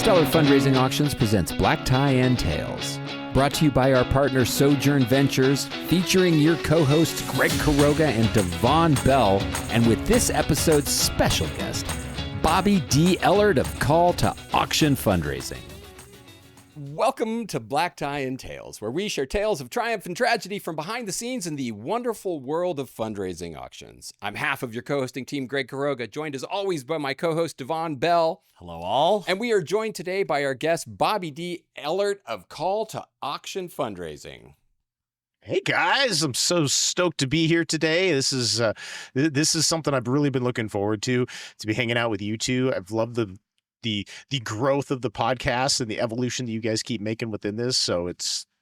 Stellar Fundraising Auctions presents Black Tie and Tails. Brought to you by our partner Sojourn Ventures, featuring your co-hosts Greg Quiroga and Devon Bell, and with this episode's special guest, Bobby D. Ehlert of Call to Auction Fundraising. Welcome to Black Tie and Tails, where we share tales of triumph and tragedy from behind the scenes in the wonderful world of fundraising auctions. I'm half of your co-hosting team, Greg Quiroga, joined as always by my co-host, Devon Bell. Hello, all. And we are joined today by our guest, Bobby D. Ehlert of Call to Auction Fundraising. Hey guys, I'm so stoked to be here today. This is something I've really been looking forward to be hanging out with you two. I've loved the growth of the podcast and the evolution that you guys keep making within this. So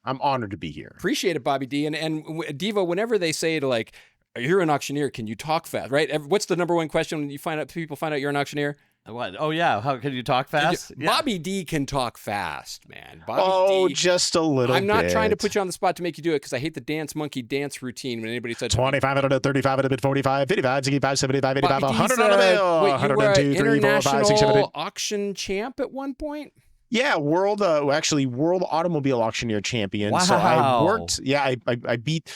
I'm honored to be here. Appreciate it, Bobby D. And Devo, whenever they say to like, you're an auctioneer, can you talk fast, right? What's the number one question when people find out you're an auctioneer? What? Oh, yeah. How can you talk fast? Yeah. Bobby D can talk fast, man. Bobby D, just a little bit. I'm not trying to put you on the spot to make you do it because I hate the dance monkey dance routine when anybody said 25 out of 35 out of 45, 55, 65, 75, 85, 100 on a bill, wait, 102, 3, 4, 5, 6, 7, 8. Auction champ at one point? Yeah, world automobile auctioneer champion. Wow. So I worked, I beat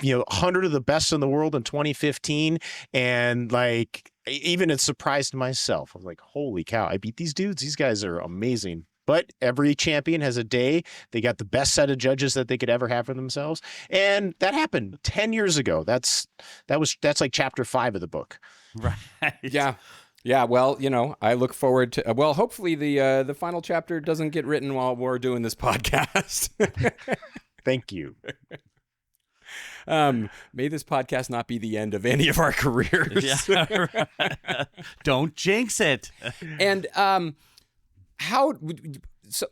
100 of the best in the world in 2015, and like even it surprised myself. I was like, holy cow, I beat these dudes. These guys are amazing. But every champion has a day. They got the best set of judges that they could ever have for themselves. And that happened 10 years ago. That's like chapter 5 of the book. Right. Yeah. Yeah, well, I look forward to, hopefully the final chapter doesn't get written while we're doing this podcast. Thank you. May this podcast not be the end of any of our careers. Yeah, right. Don't jinx it. And so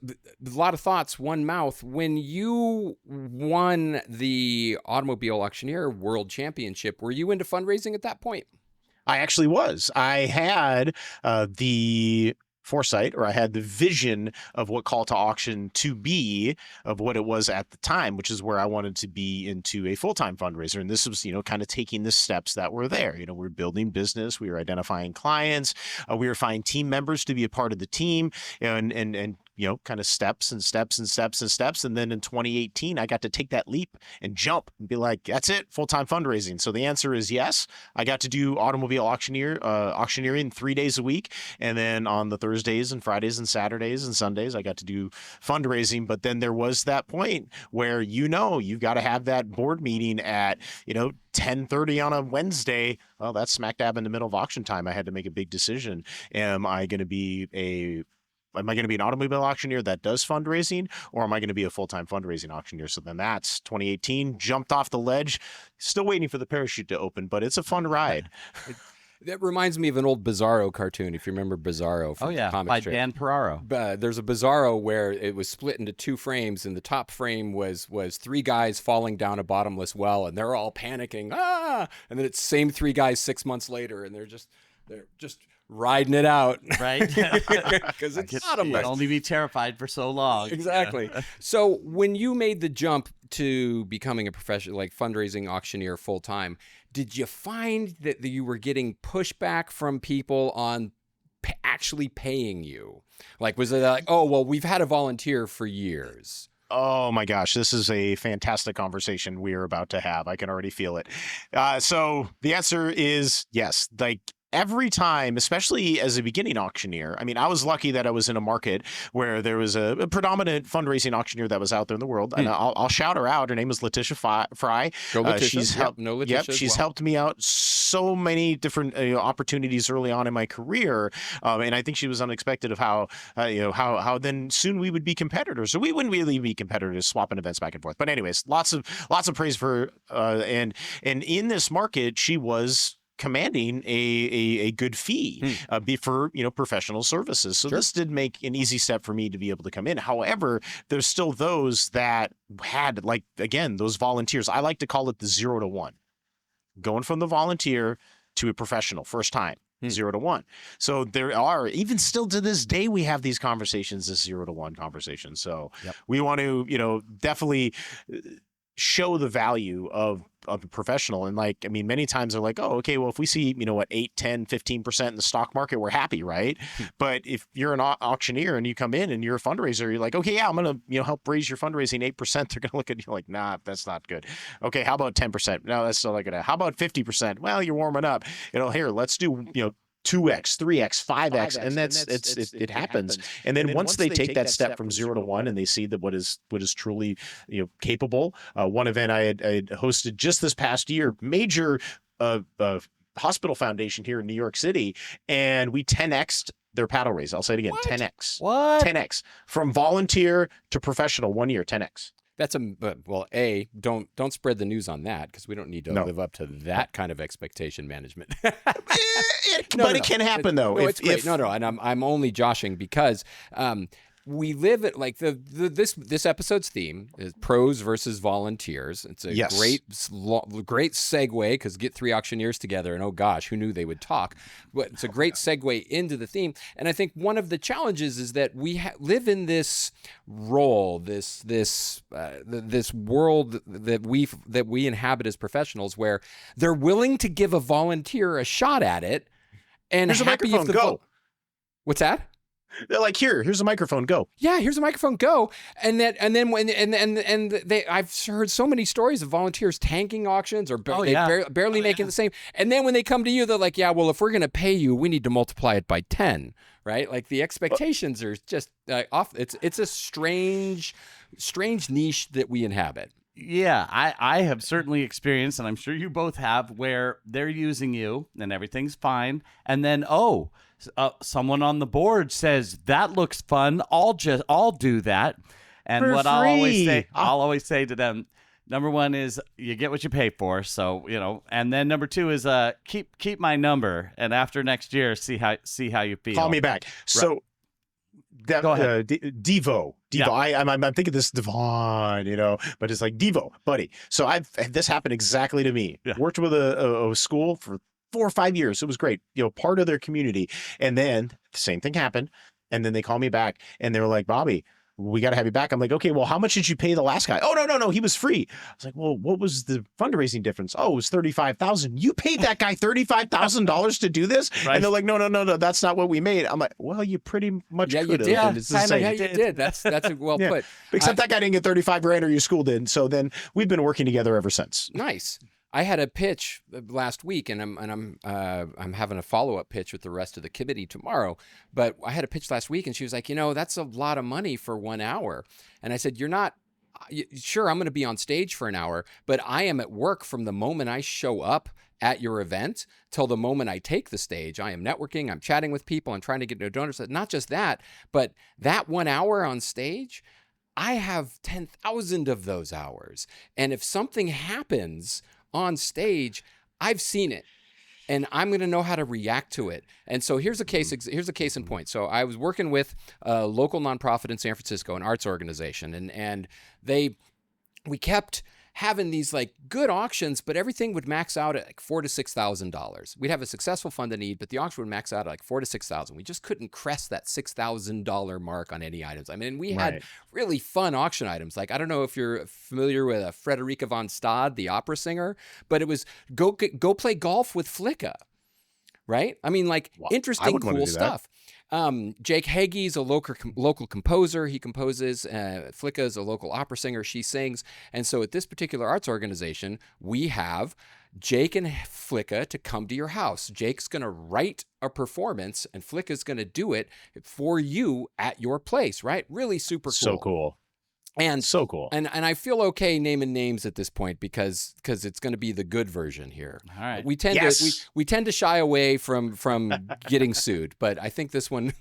a lot of thoughts, one mouth. When you won the Automobile Auctioneer World Championship, were you into fundraising at that point? I actually was. I had the foresight, or I had the vision of what Call to Auction to be, of what it was at the time, which is where I wanted to be into a full-time fundraiser. And this was, kind of taking the steps that were there. We're building business, we were identifying clients, we were finding team members to be a part of the team, and kind of steps and steps and steps and steps. And then in 2018, I got to take that leap and jump and be like, that's it, full-time fundraising. So the answer is yes. I got to do automobile auctioneering 3 days a week. And then on the Thursdays and Fridays and Saturdays and Sundays, I got to do fundraising. But then there was that point where, you've got to have that board meeting at, 10:30 on a Wednesday. Well, that's smack dab in the middle of auction time. I had to make a big decision. Am I going to be an automobile auctioneer that does fundraising, or am I going to be a full-time fundraising auctioneer? So then that's 2018, jumped off the ledge, still waiting for the parachute to open, but it's a fun ride. That reminds me of an old Bizarro cartoon, if you remember Bizarro from the comic by strip. Dan Peraro. There's a Bizarro where it was split into 2 frames, and the top frame was 3 guys falling down a bottomless well, and they're all panicking, and then it's same 3 guys 6 months later, and they're just riding it out. Right? Because it's bottomless. You can only be terrified for so long. Exactly. So when you made the jump to becoming a professional, like fundraising auctioneer full time, did you find that you were getting pushback from people on actually paying you? Like, was it like, oh, well, we've had a volunteer for years? Oh my gosh, this is a fantastic conversation we are about to have. I can already feel it. So the answer is yes. Like, every time, especially as a beginning auctioneer, I was lucky that I was in a market where there was a predominant fundraising auctioneer that was out there in the world. And I'll shout her out. Her name is Letitia Fry. Go Letitia. She's helped me out so many different opportunities early on in my career. And I think she was unexpected of how then soon we would be competitors. So we wouldn't really be competitors, swapping events back and forth. But anyways, lots of praise for her. And in this market, she was commanding a good fee for professional services. So this did make an easy step for me to be able to come in. However, there's still those that had, like, again, those volunteers. I like to call it the 0 to 1, going from the volunteer to a professional first time. 0 to 1. So there are, even still to this day, we have these conversations, this 0 to 1 conversation. So we want to, definitely show the value of of a professional. And like, I mean, many times they're like, oh, okay, well, if we see, 8, 10, 15% in the stock market, we're happy, right? But if you're an auctioneer and you come in and you're a fundraiser, you're like, okay, yeah, I'm going to, help raise your fundraising 8%. They're going to look at you like, nah, that's not good. Okay, how about 10%? No, that's still not good. How about 50%? Well, you're warming up. Here, let's do, 2x, 3x, 5x, and it happens. And then once they take that step from 0 to 1 and they see that what is truly capable. One event I had hosted just this past year, major hospital foundation here in New York City, and we 10x'd their paddle raise. I'll say it again, what? 10x. What? 10x from volunteer to professional 1 year, 10x. That's don't spread the news on that, because we don't need to live up to that kind of expectation management. But it can happen though. It's great. And I'm only joshing because we live at like this episode's theme is pros versus volunteers. It's a great segue, because get 3 auctioneers together and oh gosh, who knew they would talk? But it's a great segue into the theme. And I think one of the challenges is that we live in this role, this world that we inhabit as professionals, where they're willing to give a volunteer a shot at it. And here's a microphone, go. What's that? They're like, here's a microphone, go. Yeah, here's a microphone, go. And I've heard so many stories of volunteers tanking auctions or barely making the same. And then when they come to you, they're like, yeah, well, if we're going to pay you, we need to multiply it by 10, right? Like the expectations are just off. It's a strange niche that we inhabit. Yeah, I have certainly experienced, and I'm sure you both have, where they're using you and everything's fine, and then someone on the board says that looks fun. I'll do that. And for what free. I'll always say to them, number one is you get what you pay for. So and then number two is keep my number, and after next year see how you feel. Call me back. So. Go ahead. Devo. Yeah. I'm thinking this Devon, but it's like Devo, buddy. So this happened exactly to me. Yeah. Worked with a school for 4 or 5 years. It was great, part of their community. And then the same thing happened. And then they call me back and they were like, Bobby, we got to have you back. I'm like, okay, well, how much did you pay the last guy? Oh, no, he was free. I was like, well, what was the fundraising difference? Oh, it was $35,000. You paid that guy $35,000 to do this? Right. And they're like, no, that's not what we made. I'm like, well, you pretty much could have. You did. You did. That's well put. Except that guy didn't get $35,000 or your school did. So then we've been working together ever since. Nice. I had a pitch last week, and I'm having a follow-up pitch with the rest of the committee tomorrow. But I had a pitch last week, and she was like, that's a lot of money for 1 hour. And I said, you're not sure. I'm going to be on stage for an hour, but I am at work from the moment I show up at your event till the moment I take the stage. I am networking. I'm chatting with people. I'm trying to get new donors. Not just that, but that 1 hour on stage, I have 10,000 of those hours. And if something happens on stage, I've seen it, and I'm going to know how to react to it. And so here's a case in point. So I was working with a local nonprofit in San Francisco, an arts organization, and we kept having these like good auctions, but everything would max out at like $4,000 to $6,000. We'd have a successful fund of need, but the auction would max out at like $4,000 to $6,000. We just couldn't crest that $6,000 mark on any items. I mean, we had really fun auction items. Like, I don't know if you're familiar with Frederica von Stade, the opera singer, but it was go play golf with Flicka, right? I mean, like interesting, cool stuff. Jake Hagee's a local composer. He composes. Flicka is a local opera singer. She sings. And so at this particular arts organization, we have Jake and Flicka to come to your house. Jake's going to write a performance, and Flicka's going to do it for you at your place, right? Really super cool. So cool. And so cool. And I feel okay naming names at this point because it's going to be the good version here. All right. We tend to shy away from getting sued, but I think this one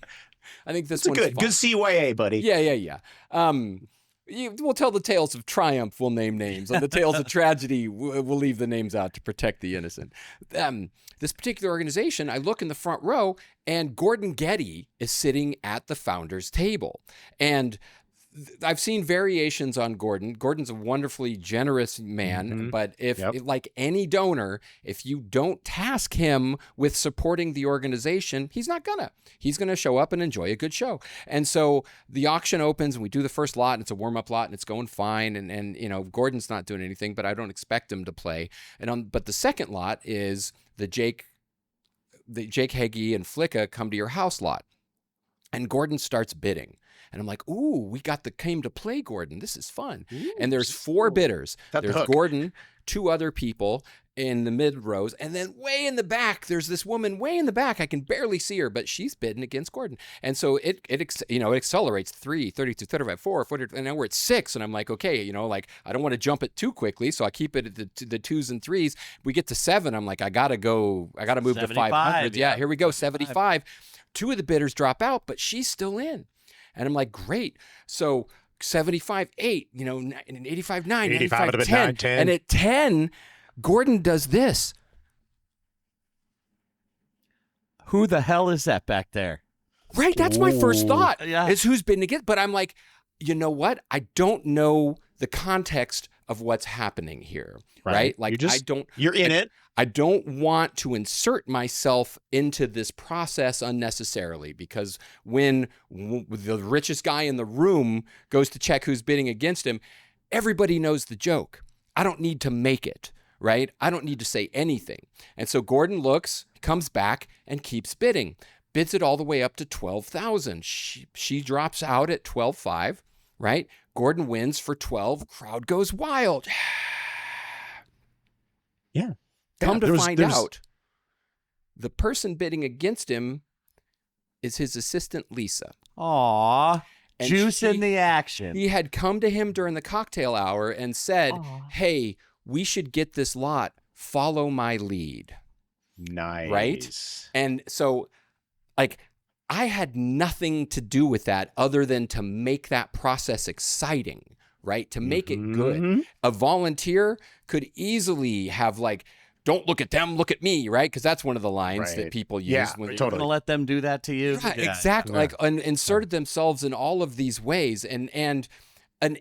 one's good CYA, buddy. Yeah. We'll tell the tales of triumph. We'll name names. On the tales of tragedy, we'll leave the names out to protect the innocent. This particular organization, I look in the front row, and Gordon Getty is sitting at the founder's table, and I've seen variations on Gordon. Gordon's a wonderfully generous man, but if like any donor, if you don't task him with supporting the organization, he's going to show up and enjoy a good show. And so the auction opens and we do the first lot, and it's a warm-up lot and it's going fine. And you know, Gordon's not doing anything, but I don't expect him to play. But the second lot is the Jake Hagee and Flicka come to your house lot. And Gordon starts bidding. And I'm like, ooh, we got the came to play Gordon. This is fun. Ooh, and there's 4 bidders. There's Gordon, 2 other people in the mid rows. And then way in the back, there's this woman way in the back. I can barely see her, but she's bidding against Gordon. And so it accelerates 3, 32, 35, 4, 40, and now we're at 6. And I'm like, okay, you know, like I don't want to jump it too quickly. So I keep it at the 2s and 3s. We get to 7. I'm like, I got to move to 500. Yeah, here we go. 75. 2 of the bidders drop out, but she's still in. And I'm like, great. So 75, 8, you know, 85, 9, 85, 10. And at 10, Gordon does this. Who the hell is that back there? Right. That's my first thought is who's bidding against. But I'm like, you know what? I don't know the context of what's happening here. Right. Like you're in it. I don't want to insert myself into this process unnecessarily, because when the richest guy in the room goes to check who's bidding against him, everybody knows the joke. I don't need to make it, right? I don't need to say anything. And so Gordon looks, comes back, and keeps bidding. Bids it all the way up to 12,000. She drops out at 12.5, right? Gordon wins for 12. Crowd goes wild. Yeah. Come to find out, the person bidding against him is his assistant, Lisa. Aw, juice in the action. He had come to him during the cocktail hour and said, hey, we should get this lot. Follow my lead. Nice. Right? And so, like, I had nothing to do with that other than to make that process exciting, right? To make it good. A volunteer could easily have, like, don't look at them, look at me, right? Because that's one of the lines that people use. Yeah, when totally. You're going to let them do that to you? Right, exactly. Yeah. Like inserted themselves in all of these ways. And an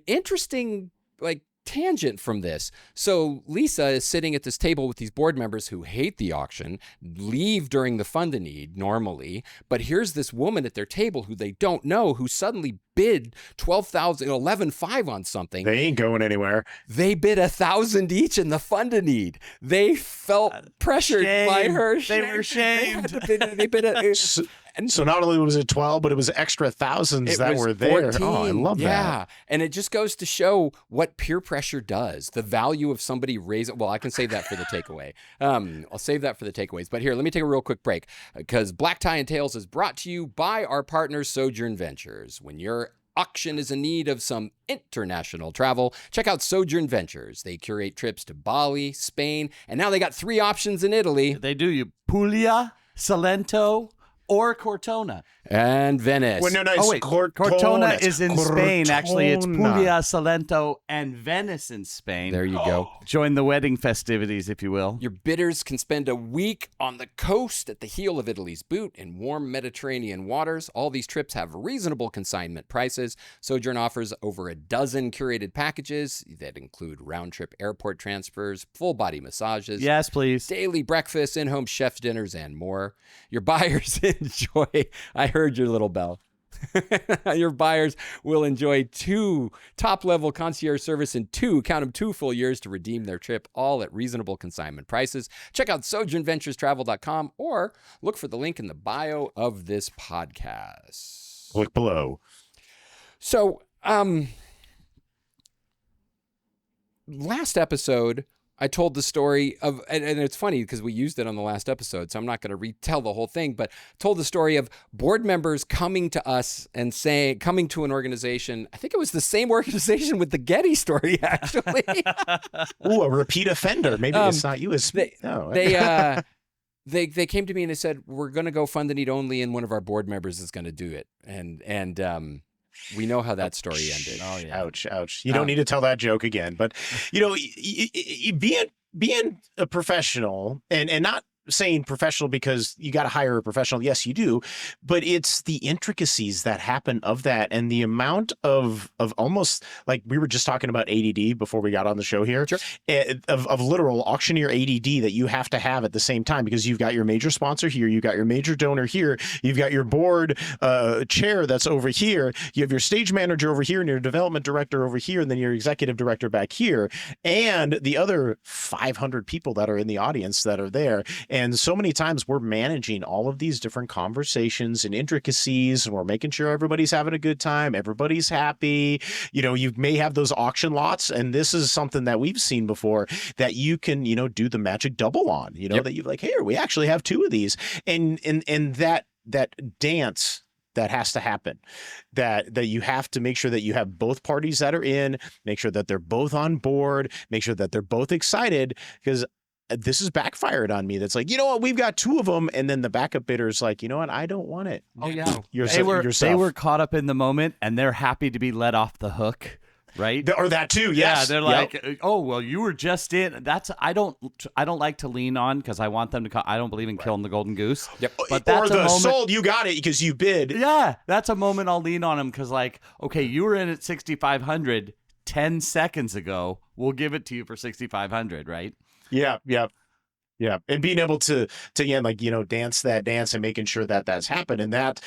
interesting, like, tangent from this. So Lisa is sitting at this table with these board members who hate the auction, leave during the fund a need normally, but here's this woman at their table who they don't know, who suddenly bid 12,000, 11.5 on something. They ain't going anywhere. They bid 1,000 each in the fund a need. They felt pressured by her. They were shamed. They bid so not only was it 12, but it was extra thousands that were there. 14. Oh, I love that. Yeah. And it just goes to show what peer pressure does, the value of somebody raising. Well, I can save that for the takeaway. I'll save that for the takeaways. But here, let me take a real quick break, because Black Tie and Tails is brought to you by our partner, Sojourn Ventures. When your auction is in need of some international travel, check out Sojourn Ventures. They curate trips to Bali, Spain, and now they got 3 options in Italy. They do. You Puglia, Salento, or Cortona. And Venice. Well, no, it's Cortona is in Spain. Actually, it's Puglia, Salento, and Venice in Spain. There you go. Join the wedding festivities, if you will. Your bidders can spend a week on the coast at the heel of Italy's boot in warm Mediterranean waters. All these trips have reasonable consignment prices. Sojourn offers over a dozen curated packages that include round-trip airport transfers, full-body massages. Yes, please. Daily breakfasts, in-home chef dinners, and more. Your buyers enjoy... I heard your little bell. Your buyers will enjoy 2 top-level concierge service and 2 full years to redeem their trip, all at reasonable consignment prices. Check out sojournventurestravel.com or look for the link in the bio of this podcast. Click below. So, last episode, I told the story of, and it's funny because we used it on the last episode, so I'm not going to retell the whole thing, but told the story of board members coming to us and coming to an organization. I think it was the same organization with the Getty story, actually. Ooh, a repeat offender. Maybe it's not you. It's They came to me and they said, we're going to go fund the need only, and one of our board members is going to do it. And we know how that story ended. Oh, yeah. Ouch. You don't need to tell that joke again. But, you know, being a professional and not saying professional because you got to hire a professional. Yes, you do. But it's the intricacies that happen of that, and the amount of almost like we were just talking about ADD before we got on the show here, Sure. of literal auctioneer ADD that you have to have at the same time, because you've got your major sponsor here, you've got your major donor here, you've got your board chair that's over here, you have your stage manager over here, and your development director over here, and then your executive director back here, and the other 500 people that are in the audience that are there. And so many times we're managing all of these different conversations and intricacies, and we're making sure everybody's having a good time, everybody's happy. You know, you may have those auction lots, and this is something that we've seen before that you can, you know, do the magic double on, you know, that you're like, here, we actually have 2 of these. And that dance that has to happen, that you have to make sure that you have both parties that are in, make sure that they're both on board, make sure that they're both excited, because this has backfired on me. That's like, you know what, we've got 2 of them, and then the backup bidder's like, you know what, I don't want it. Oh yeah, yourself. They were caught up in the moment, and they're happy to be let off the hook, right? Or that too. Yes. Yeah, they're like, oh well, you were just in. That's I don't like to lean on, because I want them to. I don't believe in killing the golden goose. Yep. But that's or the a moment, sold, you got it because you bid. Yeah, that's a moment I'll lean on them, because like, okay, you were in at 6,500 10 seconds ago. We'll give it to you for 6,500, right? Yeah. Yeah. And being able to again, like, you know, dance that dance and making sure that that's happened. And that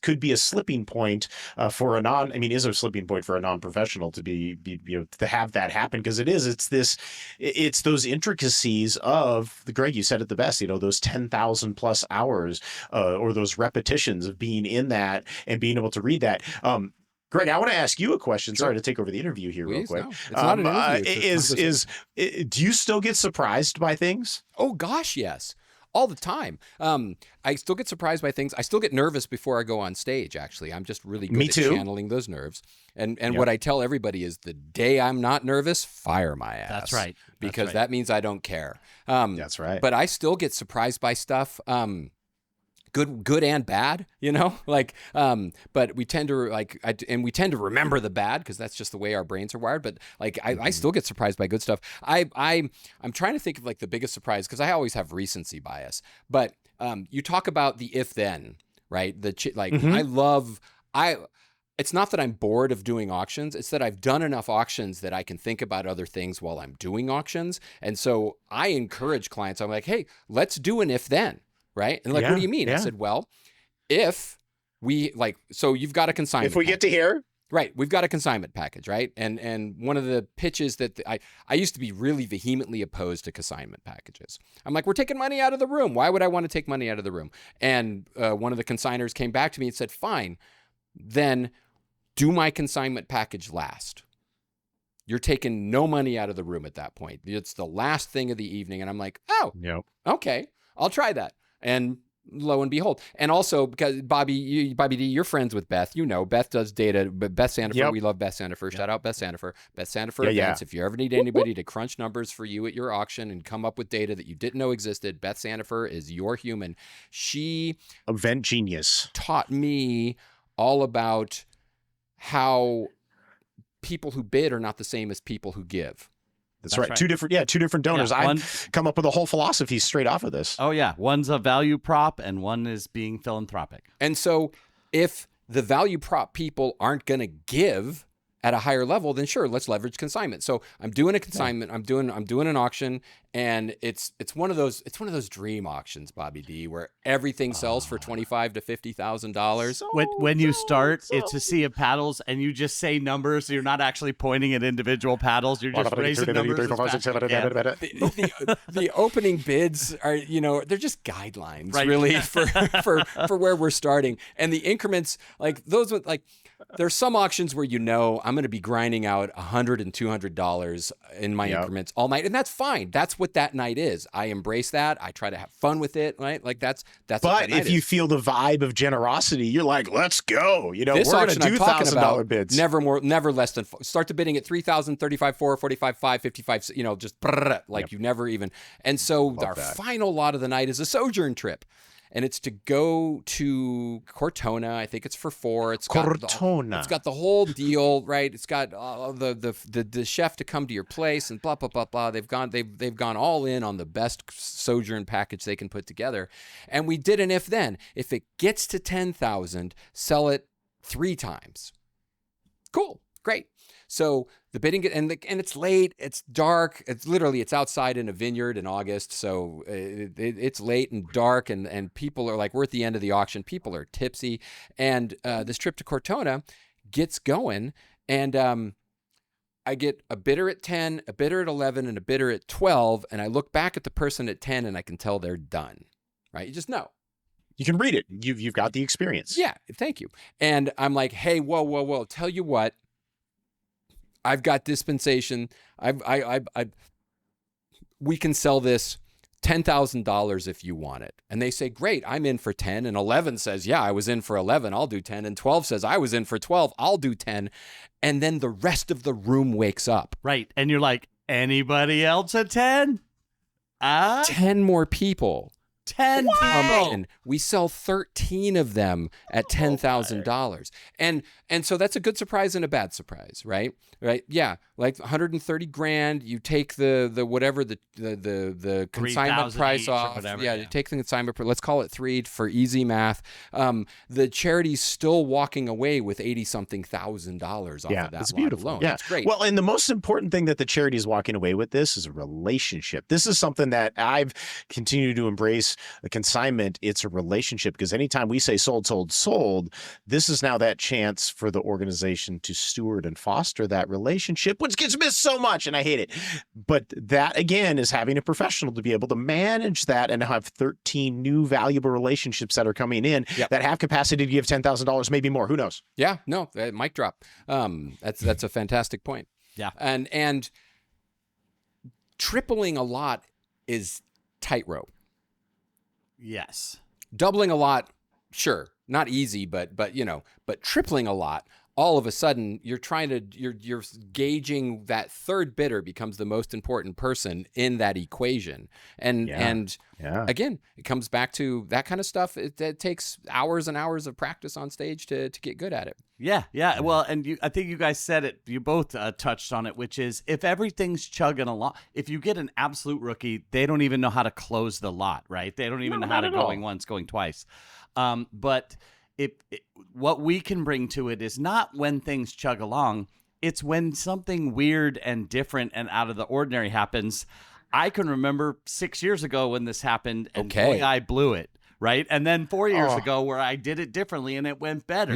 could be a slipping point for is a slipping point for a non-professional to be you know, to have that happen, because it's those intricacies of Greg, you said it the best, you know, those 10,000 plus hours or those repetitions of being in that and being able to read that. Greg, I want to ask you a question. Sure. Sorry to take over the interview here real quick. No. It's not an interview. Do you still get surprised by things? Oh gosh, yes. All the time. I still get surprised by things. I still get nervous before I go on stage, actually. I'm just really good at channeling those nerves. And what I tell everybody is, the day I'm not nervous, fire my ass. That's right. Because that means I don't care. That's right. But I still get surprised by stuff. Good and bad, you know, like, but we tend to we tend to remember the bad, because that's just the way our brains are wired. But like, I still get surprised by good stuff. I'm trying to think of like the biggest surprise, because I always have recency bias. But you talk about the if then, right? It's not that I'm bored of doing auctions. It's that I've done enough auctions that I can think about other things while I'm doing auctions. And so I encourage clients. I'm like, hey, let's do an if then. Right. And like, what do you mean? I said, well, if we so you've got a consignment. If we get to here. Right. We've got a consignment package. Right. And one of the pitches that I used to be really vehemently opposed to consignment packages. I'm like, we're taking money out of the room. Why would I want to take money out of the room? And one of the consigners came back to me and said, fine, then do my consignment package last. You're taking no money out of the room at that point. It's the last thing of the evening. And I'm like, oh, okay, I'll try that. And lo and behold. And also, because Bobby D, you're friends with Beth. You know, Beth does data. Beth Sandifer, we love Beth Sandifer. Shout out Beth Sandifer. Beth Sandifer events. If you ever need anybody to crunch numbers for you at your auction and come up with data that you didn't know existed, Beth Sandifer is your human. She event genius taught me all about how people who bid are not the same as people who give. That's right. Two different donors. I've come up with a whole philosophy straight off of this. Oh yeah. One's a value prop and one is being philanthropic. And so if the value prop people aren't going to give at a higher level, then sure, let's leverage consignment. So I'm doing a consignment. I'm doing an auction, and it's one of those dream auctions, Bobby D, where everything sells for $25,000 to $50,000. When you start, it's a sea of paddles, and you just say numbers. So you're not actually pointing at individual paddles. You're just raising numbers. The opening bids are, they're just guidelines, really, for where we're starting, and the increments like those with like. There's some auctions where I'm going to be grinding out $100 and $200 in my increments all night, and that's fine. That's what that night is. I embrace that. I try to have fun with it, right? Like that's. But if you feel the vibe of generosity, you're like, let's go. We're going to do $1,000 bids. Never less than. Start the bidding at $3,000, $35,400, $45,500, $55. Just you never even. And so our final lot of the night is a sojourn trip. and it's to go to Cortona. I think it's for 4. It's got the whole deal, right? It's got the chef to come to your place and blah blah blah blah. They've gone all in on the best Sojourn package they can put together, and we did an if then. If it gets to 10,000, sell it 3 times. Cool, great. So the bidding, and it's late, it's dark, it's outside in a vineyard in August, so it's late and dark, and people are like, we're at the end of the auction, people are tipsy, and this trip to Cortona gets going, and I get a bidder at 10, a bidder at 11, and a bidder at 12, and I look back at the person at 10, and I can tell they're done, right? You just know. You can read it. You've got the experience. Yeah, thank you. And I'm like, hey, whoa, tell you what, I've got dispensation. We can sell this $10,000 if you want it. And they say, great, I'm in for 10. And 11 says, yeah, I was in for 11. I'll do 10. And 12 says, I was in for 12. I'll do 10. And then the rest of the room wakes up. Right. And you're like, anybody else at 10? 10 more people. 10 people. And we sell 13 of them at $10,000. And so that's a good surprise and a bad surprise, right? Right? Yeah, like $130,000. You take the whatever the consignment price off. Whatever, you take the consignment. Let's call it 3 for easy math. The charity's still walking away with $80-something thousand off of that. It's beautiful. Alone. Yeah, it's great. Well, and the most important thing that the charity is walking away with this is a relationship. This is something that I've continued to embrace. A consignment, it's a relationship, because anytime we say sold, this is now that chance for the organization to steward and foster that relationship, which gets missed so much, and I hate it. But that, again, is having a professional to be able to manage that and have 13 new valuable relationships that are coming in that have capacity to give $10,000, maybe more. Who knows? Yeah, no, mic drop. That's a fantastic point. Yeah. And tripling a lot is tightrope. Yes. Doubling a lot, sure, not easy, but tripling a lot, all of a sudden you're gauging that third bidder becomes the most important person in that equation. And again, it comes back to that kind of stuff. It takes hours and hours of practice on stage to get good at it. Yeah. Well, and I think you guys said it. You both touched on it, which is if everything's chugging along, if you get an absolute rookie, they don't even know how to close the lot, right? They don't even know how to going once, going twice. But what we can bring to it is not when things chug along. It's when something weird and different and out of the ordinary happens. I can remember 6 years ago when this happened, and boy, I blew it. Right. And then 4 years ago where I did it differently and it went better.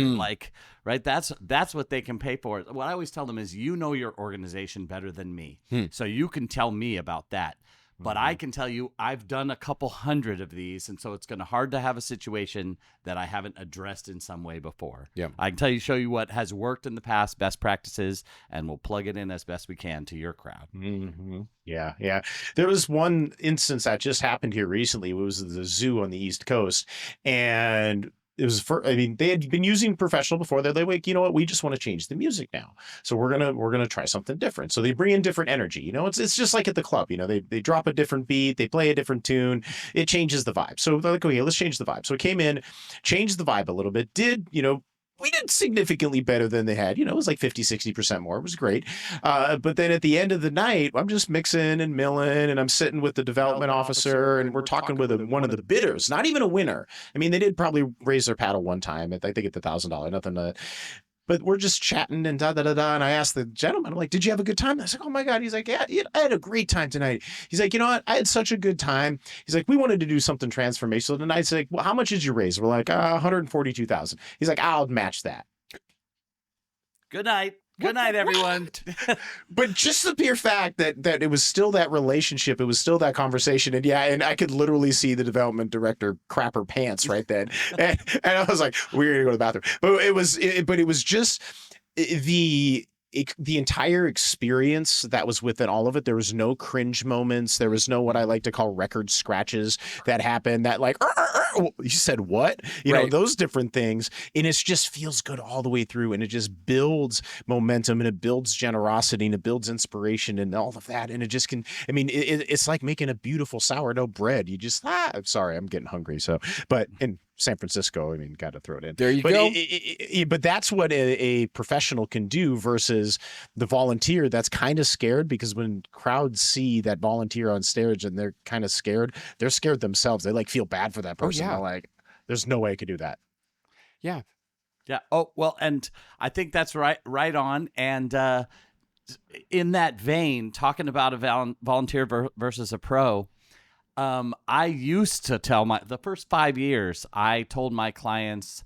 Right. That's what they can pay for. What I always tell them is, you know your organization better than me. So you can tell me about that. But I can tell you I've done a couple hundred of these, and so it's going to hard to have a situation that I haven't addressed in some way before. Yeah. I can show you what has worked in the past, best practices, and we'll plug it in as best we can to your crowd. Mm-hmm. Yeah. There was one instance that just happened here recently. It was the zoo on the East Coast, and it was they had been using professional before. They're like, you know what? We just want to change the music now. So we're gonna try something different. So they bring in different energy. It's just like at the club. They drop a different beat, they play a different tune. It changes the vibe. So they're like, okay, let's change the vibe. So it came in, changed the vibe a little bit. We did significantly better than they had. It was like 50-60% more. It was great. But then at the end of the night, I'm just mixing and milling, and I'm sitting with the development officer, and we're talking with one of the bidders, not even a winner. I mean, they did probably raise their paddle one time. I think it's $1,000, nothing. But we're just chatting and da-da-da-da. And I asked the gentleman, I'm like, did you have a good time? I was like, oh my God. He's like, yeah, I had a great time tonight. He's like, you know what? I had such a good time. He's like, we wanted to do something transformational tonight. He's like, well, how much did you raise? We're like, 142,000. He's like, I'll match that. Good night. Good night, everyone. But just the pure fact that it was still that relationship, it was still that conversation, and I could literally see the development director crap her pants right then, and I was like, we're gonna go to the bathroom. But it was just the the entire experience that was within all of it, there was no cringe moments. There was no what I like to call record scratches that happened that like, you said what? You know, those different things. And it just feels good all the way through. And it just builds momentum and it builds generosity and it builds inspiration and all of that. And it just can, I mean, it's like making a beautiful sourdough bread. You just, I'm sorry, I'm getting hungry. So, but in San Francisco, I mean, got to throw it in. There you go. But that's what a professional can do versus the volunteer that's kind of scared, because when crowds see that volunteer on stage and they're kind of scared, they're scared themselves. They like feel bad for that person. They're like, there's no way I could do that. Yeah. Yeah. Oh, well, and I think that's right on. And in that vein, talking about a volunteer versus a pro, I used to tell the first 5 years, I told my clients,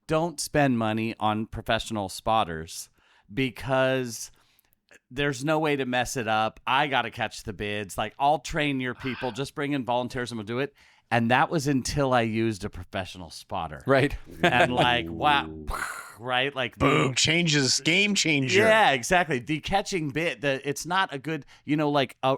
don't spend money on professional spotters because there's no way to mess it up. I got to catch the bids. Like, I'll train your people, just bring in volunteers and we'll do it. And that was until I used a professional spotter. Right. And like, wow. Right? Like, boom, changes, game changer. Yeah, exactly. The catching bid, it's not a good, like a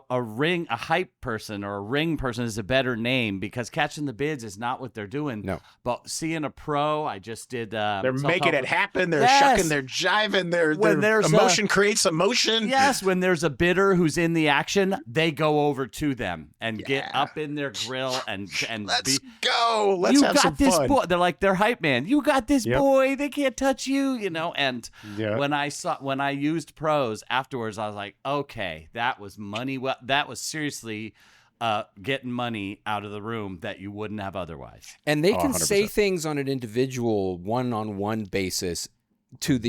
hype person or a ring person is a better name, because catching the bids is not what they're doing. No. But seeing a pro, I just did. They're making it happen. They're shucking, they're jiving. Their emotion creates emotion. Yes. When there's a bidder who's in the action, they go over to them and get up in their grill and let's go. Let's have some this fun. Boy. They're like their hype man. You got this boy. They can't touch you, and when I used pros afterwards, I was like, okay, that was money. That was seriously getting money out of the room that you wouldn't have otherwise. And they can 100%. say things on an individual one-on-one basis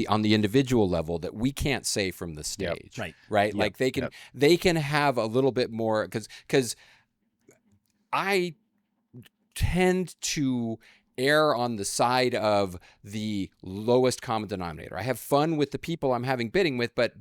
on the individual level that we can't say from the stage. Right. Like they can have a little bit more, because I tend to err on the side of the lowest common denominator. I have fun with the people I'm having bidding with, but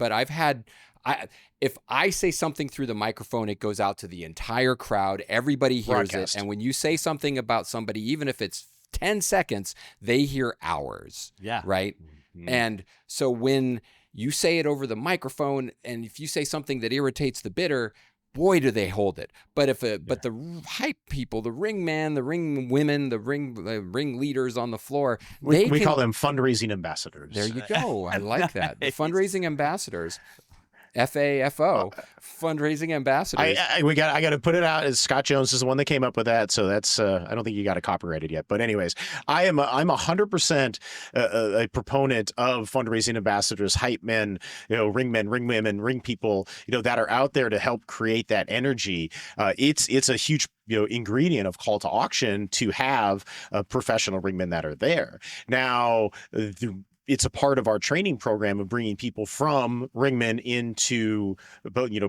if I say something through the microphone, it goes out to the entire crowd. Everybody hears it. And when you say something about somebody, even if it's 10 seconds, they hear hours. Yeah. Right. Mm-hmm. And so when you say it over the microphone, and if you say something that irritates the bidder, boy, do they hold it. But but the hype people, the ring man, the ring women, the ring leaders on the floor, we call them fundraising ambassadors. There you go. I like that. The fundraising ambassadors. FAFO, fundraising ambassadors. I got to put it out as Scott Jones is the one that came up with that. So that's I don't think you got it copyrighted yet. But anyways, I'm 100% a proponent of fundraising ambassadors, hype men, ring women, ring people, that are out there to help create that energy. It's a huge ingredient of call to auction to have professional ringmen that are there. Now, it's a part of our training program of bringing people from ringmen into,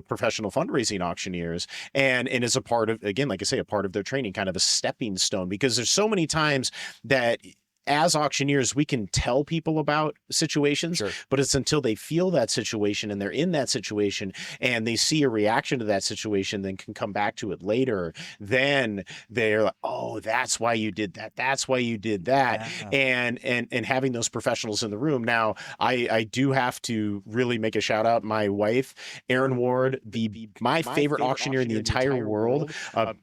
professional fundraising auctioneers. And it's a part of, again, like I say, a part of their training, kind of a stepping stone, because there's so many times that as auctioneers, we can tell people about situations, but it's until they feel that situation and they're in that situation and they see a reaction to that situation, then can come back to it later. Then they're like, oh, that's why you did that. That's why you did that. Yeah. And having those professionals in the room. Now, I do have to really make a shout out. My wife, Erin Ward, my favorite auctioneer in the entire world.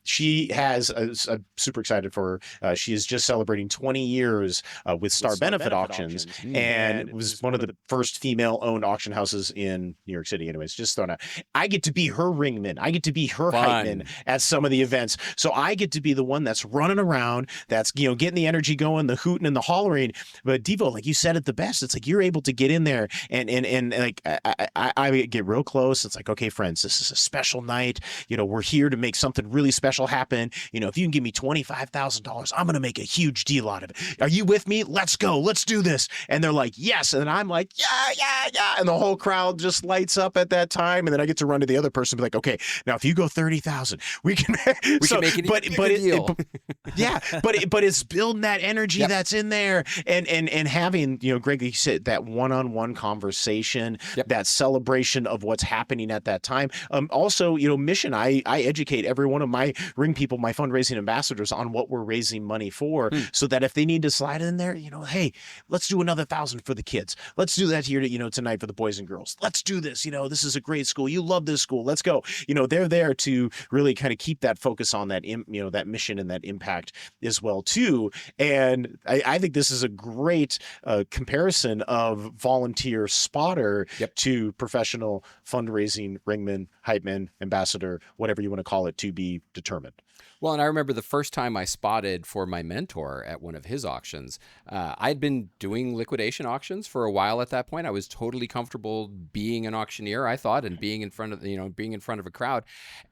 She has, I'm super excited for her. She is just celebrating 20 years with Star Benefit Auctions, and it was one of the first female-owned auction houses in New York City. Anyways, just throwing out. I get to be her ringman. I get to be her hype man at some of the events. So I get to be the one that's running around, that's getting the energy going, the hooting and the hollering. But Devo, like you said it the best. It's like you're able to get in there and like I get real close. It's like, okay, friends, this is a special night. We're here to make something really special happen. If you can give me $25,000, I'm gonna make a huge deal out of it. Are you with me? Let's go. Let's do this. And they're like, yes. And I'm like, yeah. And the whole crowd just lights up at that time. And then I get to run to the other person and be like, okay, now if you go 30,000, we can make it deal. But it's building that energy that's in there and having, Greg, you said that one-on-one conversation, that celebration of what's happening at that time. Also, mission, I educate every one of my ring people, my fundraising ambassadors on what we're raising money for, so that if they need to slide slide in there, hey, let's do another 1,000 for the kids. Let's do that here, tonight for the boys and girls. Let's do this. This is a great school. You love this school. Let's go. They're there to really kind of keep that focus on that, that mission and that impact as well too. And I think this is a great comparison of volunteer spotter to professional fundraising ringman, hype man, ambassador, whatever you want to call it, to be determined. Well, and I remember the first time I spotted for my mentor at one of his auctions. I'd been doing liquidation auctions for a while at that point. I was totally comfortable being an auctioneer, I thought, and being in front of a crowd.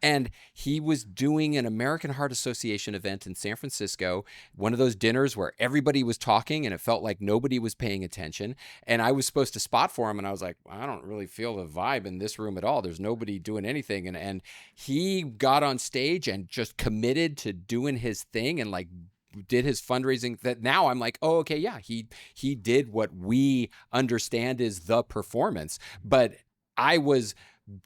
And he was doing an American Heart Association event in San Francisco, one of those dinners where everybody was talking and it felt like nobody was paying attention. And I was supposed to spot for him, and I was like, I don't really feel the vibe in this room at all. There's nobody doing anything. And he got on stage and just committed to doing his thing and like did his fundraising. That now I'm like, oh, okay, yeah, he did what we understand is the performance. But I was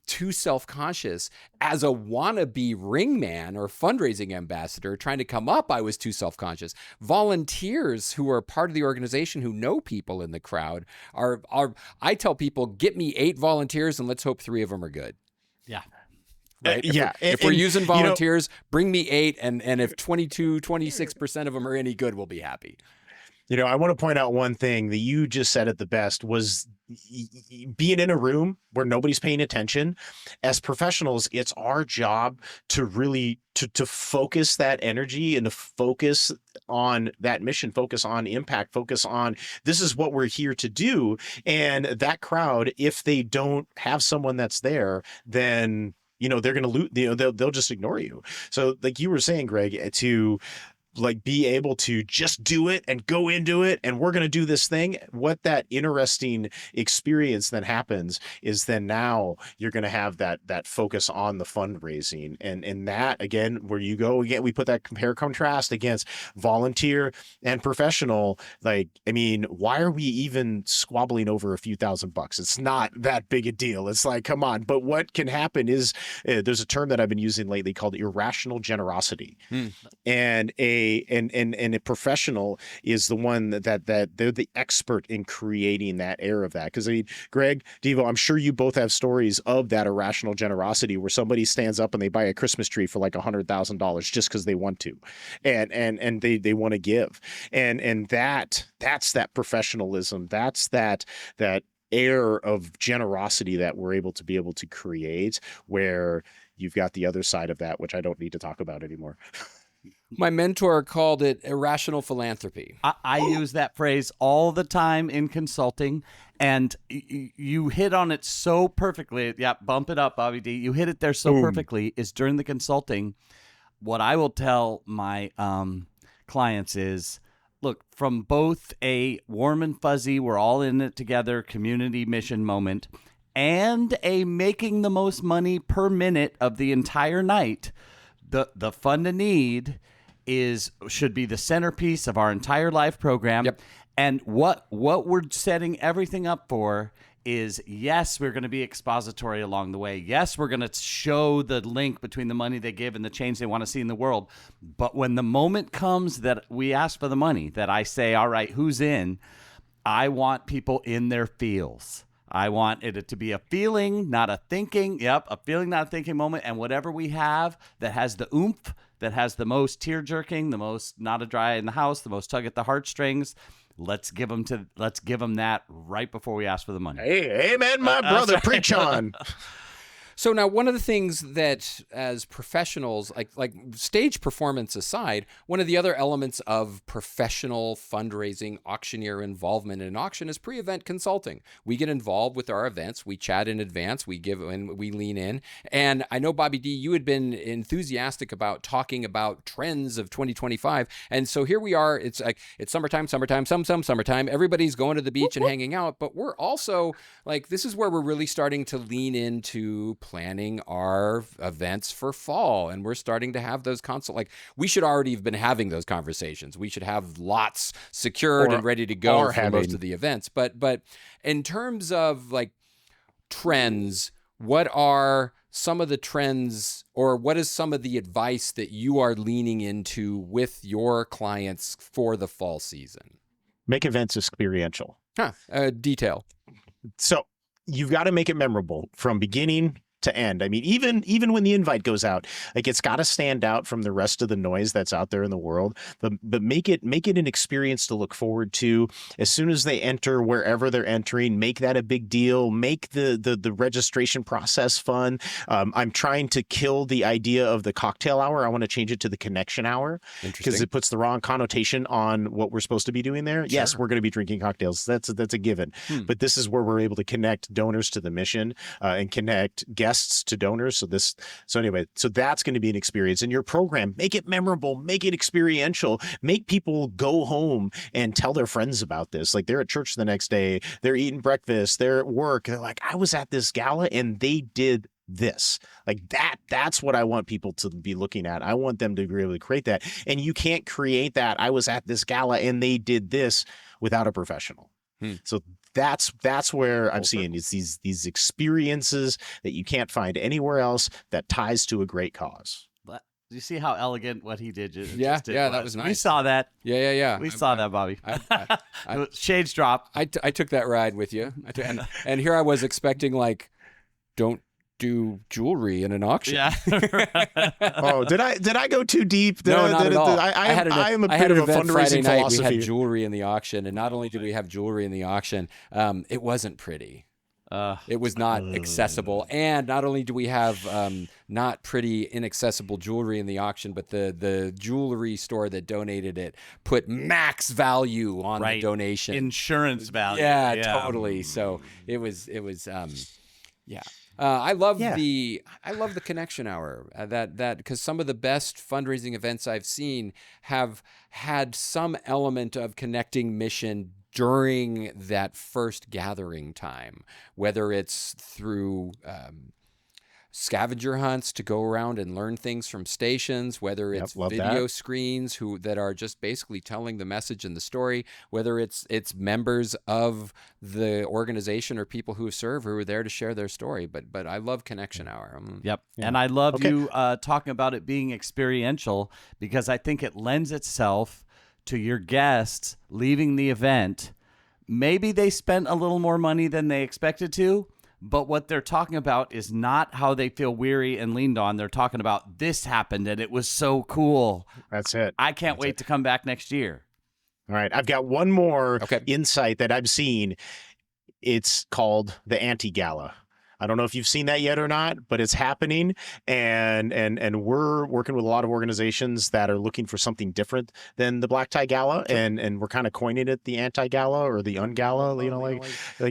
too self-conscious as a wannabe ringman or fundraising ambassador trying to come up. I was too self-conscious. Volunteers who are part of the organization, who know people in the crowd, are I tell people, get me 8 volunteers and let's hope 3 of them are good. Yeah. Right? If we're using volunteers, bring me 8, and if 26% of them are any good, we'll be happy. I want to point out one thing that you just said at the best was being in a room where nobody's paying attention. As professionals, it's our job to really to focus that energy and to focus on that mission, focus on impact, focus on this is what we're here to do. And that crowd, if they don't have someone that's there, then they're going to lose, they'll just ignore you. So like you were saying, Greg, to like be able to just do it and go into it and we're going to do this thing. What that interesting experience then happens is then now you're going to have that focus on the fundraising, and that again, where you go again, we put that compare contrast against volunteer and professional. Like, I mean, why are we even squabbling over a few $1,000? It's not that big a deal. It's like, come on. But what can happen is there's a term that I've been using lately called irrational generosity. And a professional is the one that they're the expert in creating that air of that. Because I mean, Greg, Devo, I'm sure you both have stories of that irrational generosity where somebody stands up and they buy a Christmas tree for like $100,000 just because they want to, and they want to give, and that's that professionalism. That's that air of generosity that we're able to create, where you've got the other side of that, which I don't need to talk about anymore. My mentor called it irrational philanthropy. I use that phrase all the time in consulting, and you hit on it so perfectly. Yeah, bump it up, Bobby D. You hit it there so perfectly. Is during the consulting, what I will tell my clients is, look, from both a warm and fuzzy, we're all in it together, community mission moment, and a making the most money per minute of the entire night, the fund to need should be the centerpiece of our entire life program. Yep. And what we're setting everything up for is, yes, we're going to be expository along the way. Yes, we're going to show the link between the money they give and the change they want to see in the world. But when the moment comes that we ask for the money, that I say, all right, who's in? I want people in their feels. I want it to be a feeling, not a thinking. Yep, a feeling, not a thinking moment. And whatever we have that has the oomph, that has the most tear-jerking, the most not a dry in the house, the most tug at the heartstrings, let's give them that right before we ask for the money. Hey, amen, my brother, preach on. So now, one of the things that, as professionals, like stage performance aside, one of the other elements of professional fundraising, auctioneer involvement in an auction is pre-event consulting. We get involved with our events. We chat in advance. We give and we lean in. And I know, Bobby D, you had been enthusiastic about talking about trends of 2025. And so here we are. It's like it's summertime. Everybody's going to the beach and hanging out. But we're also like, this is where we're really starting to lean into planning our events for fall, and we're starting to have those we should already have been having those conversations. We should have lots secured and ready to go for most of the events. But in terms of like trends, what are some of the trends, or what is some of the advice that you are leaning into with your clients for the fall season? Make events experiential. Detail. So you've got to make it memorable from beginning to end. I mean, even when the invite goes out, like it's got to stand out from the rest of the noise that's out there in the world. But make it an experience to look forward to. As soon as they enter, wherever they're entering, make that a big deal. Make the registration process fun. I'm trying to kill the idea of the cocktail hour. I want to change it to the connection hour because it puts the wrong connotation on what we're supposed to be doing there. Sure. Yes, we're going to be drinking cocktails. That's a given. But this is where we're able to connect donors to the mission and connect guests to donors. So anyway, that's going to be an experience. And your program, make it memorable, make it experiential, make people go home and tell their friends about this. Like they're at church the next day, they're eating breakfast, they're at work. They're like, I was at this gala and they did this. Like that's what I want people to be looking at. I want them to be able to create that. And you can't create that. I was at this gala and they did this without a professional. So that's where I'm seeing is these experiences that you can't find anywhere else that ties to a great cause. Do you see how elegant what he did? That was nice. We saw that. Yeah. We saw that, Bobby. Shades drop. I took that ride with you, and here I was expecting like, don't do jewelry in an auction. Yeah. Oh, did I go too deep? Not at all. I am a bit of a fundraising philosophy. We had jewelry in the auction, and not only did we have jewelry in the auction, it wasn't pretty. It was not accessible, and not only do we have not pretty, inaccessible jewelry in the auction, but the jewelry store that donated it put max value on the donation, insurance value. Yeah, totally. So it was. I love the connection hour that because some of the best fundraising events I've seen have had some element of connecting mission during that first gathering time, whether it's through scavenger hunts to go around and learn things from stations, whether it's video screens that are just basically telling the message and the story, whether it's members of the organization or people who serve who are there to share their story. But I love Connection Hour. Yep. Yeah. And I love you talking about it being experiential because I think it lends itself to your guests leaving the event. Maybe they spent a little more money than they expected to, but what they're talking about is not how they feel weary and leaned on. They're talking about this happened and it was so cool. That's it. I can't wait to come back next year. All right. I've got one more insight that I've seen. It's called the anti-gala. I don't know if you've seen that yet or not, but it's happening. And we're working with a lot of organizations that are looking for something different than the black tie gala. And we're kind of coining it the anti-gala or the un-gala, like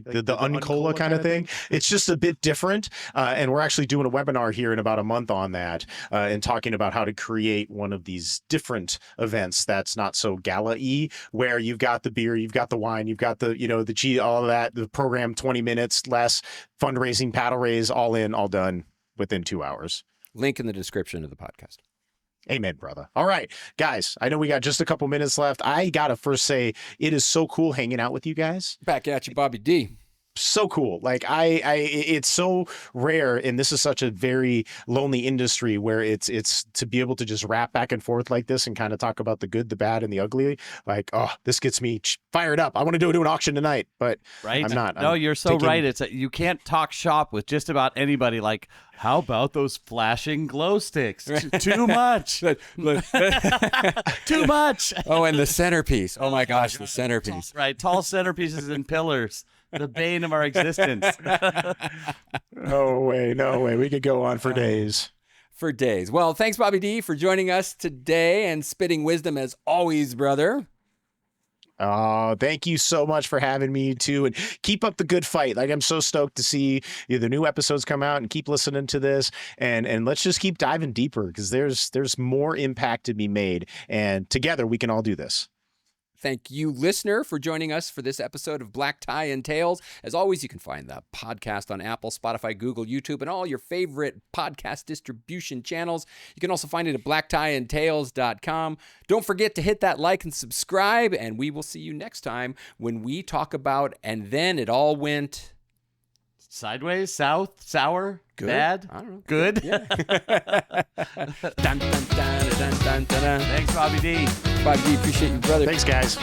the un-cola kind of thing. It's just a bit different. And we're actually doing a webinar here in about a month on that and talking about how to create one of these different events that's not so gala-y, where you've got the beer, you've got the wine, you've got the, the cheese, all of that, the program 20 minutes less, fundraising, paddle raise, all in, all done within 2 hours. Link in the description of the podcast. Amen, brother. All right, guys, I know we got just a couple minutes left. I got to first say, it is so cool hanging out with you guys. Back at you, Bobby D. So cool. Like it's so rare. And this is such a very lonely industry where it's to be able to just rap back and forth like this and kind of talk about the good, the bad, and the ugly. Like, oh, this gets me fired up. I want to do an auction tonight, but I'm not. No, you're so right. You can't talk shop with just about anybody. Like, how about those flashing glow sticks? Too much. Too much. Oh, and the centerpiece. Oh my gosh, the centerpiece. Right. Tall centerpieces and pillars. The bane of our existence. No way. We could go on for days. For days. Well, thanks, Bobby D, for joining us today and spitting wisdom as always, brother. Oh, thank you so much for having me too, and keep up the good fight. Like, I'm so stoked to see the new episodes come out and keep listening to this, and let's just keep diving deeper because there's more impact to be made, and together we can all do this. Thank you, listener, for joining us for this episode of Black Tie and Tales. As always, you can find the podcast on Apple, Spotify, Google, YouTube, and all your favorite podcast distribution channels. You can also find it at blacktieandtales.com. Don't forget to hit that like and subscribe, and we will see you next time when we talk about And Then It All Went... Sideways, south, sour, good? Bad, I don't know. Good. Yeah. Dun, dun, dun, dun, dun, dun, dun. Thanks, Bobby D. Bobby D, appreciate you, brother. Thanks, guys.